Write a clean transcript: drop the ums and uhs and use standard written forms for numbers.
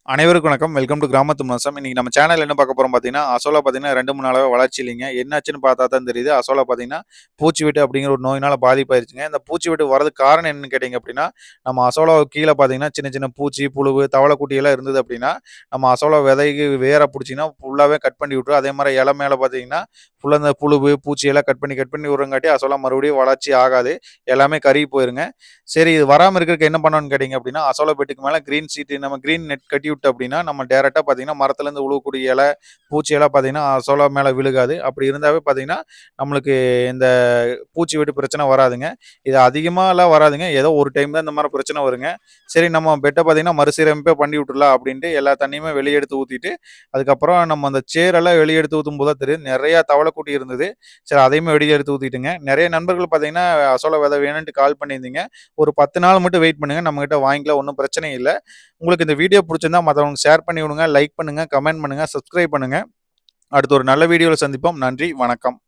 அனைவருக்கும் வணக்கம். Welcome to கிராமத்து மோசம். இன்னைக்கு நம்ம சேனல்ல என்ன பார்க்க போறோம் பார்த்தீங்கன்னா, அசோலா பார்த்தீங்கன்னா 2, 3 நாளாவே வளர்ச்சி இல்லைங்க. என்னாச்சுன்னு பார்த்தா தான் தெரியுது. அசோலா பார்த்தீங்கன்னா, பூச்சி வெட்டு அப்படிங்கிற ஒரு நோயினால பாதிப்பாயிருச்சுங்க. இந்த பூச்சி வெட்டு வரதுக்கு காரணம் என்னன்னு கேட்டீங்க அப்படின்னா, நம்ம அசோலாவுக்கு கீழ பார்த்தீங்கன்னா, சின்ன சின்ன பூச்சி, புழுவு, தவளக்குட்டி எல்லாம் இருந்தது அப்படின்னா, நம்ம அசோலா விதைக்கு வேர புடிச்சீங்கன்னா, ஃபுல்லாவே கட் பண்ணி விட்டுரும். அதே மாரி இலை மேல பார்த்தீங்கன்னா, ஃபுல்லா இந்த புழுவு, பூச்சி எல்லாம் கட் பண்ணி விடுறங்காட்டி அசோலா மறுபடியும் வளர்ச்சி ஆகாது. எல்லாமே கருகி போயிருங்க. சரி இது வராம இருக்கறதுக்கு என்ன பண்ணணும்னு கேட்டீங்க அப்படின்னா, அசோலா பெட்டுக்கு மேல கிரீன் ஷீட் நம்ம கிரீன் நெட் கட்டி விட்டோம் அப்படின்னா, நம்ம டைரக்ட்டா பார்த்தீங்கன்னா, மரத்துலருந்து விழுகக்கூடிய இலை, பூச்சி எல்லாம் பார்த்தீங்கன்னா, அசோலா மேல விழுகாது. அப்படி இருந்தாவே பார்த்தீங்கன்னா, நம்மளுக்கு இந்த பூச்சி வெட்டு பிரச்சனை வராதுங்க. இது அதிகமாலாம் வராதுங்க. ஏதோ ஒரு டைம் தான் இந்த மாரி பிரச்சனை வருங்க. சரி நம்ம பெட்ட பார்த்தீங்கன்னா, மறுசீரமைப்பே பண்ணி விட்டுறலாம் அப்படின்ட்டு எல்லா தண்ணியுமே வெளிய எடுத்து ஊத்திட்டு, அதுக்கப்புறம் நம்ம அந்த சேரெல்லாம் வெளிய எடுத்து ஊத்தும்போது தான் தெரியும். நெறையா தவளக்குட்டி இருந்தது. சரி அதையுமே வெளிய எடுத்து ஊத்திட்டுங்க. நெறைய நண்பர்கள் பார்த்தீங்கன்னா, அசோலா விதை வேணுன்ட்டு கால் பண்ணியிருந்தீங்க. ஒரு 10 நாள் மட்டும் வெயிட் பண்ணுங்க. நம்மகிட்ட வாங்கிக்கலாம். ஒண்ணும் பிரச்சனை இல்ல. உங்களுக்கு இந்த வீடியோ புடிச்சிருந்தா மத்தவங்களுக்கு ஷேர் பண்ணி விடுங்க. லைக் பண்ணுங்க, கமெண்ட் பண்ணுங்க, சப்ஸ்கிரைப் பண்ணுங்க. அடுத்து ஒரு நல்ல வீடியோல சந்திப்போம். நன்றி, வணக்கம்.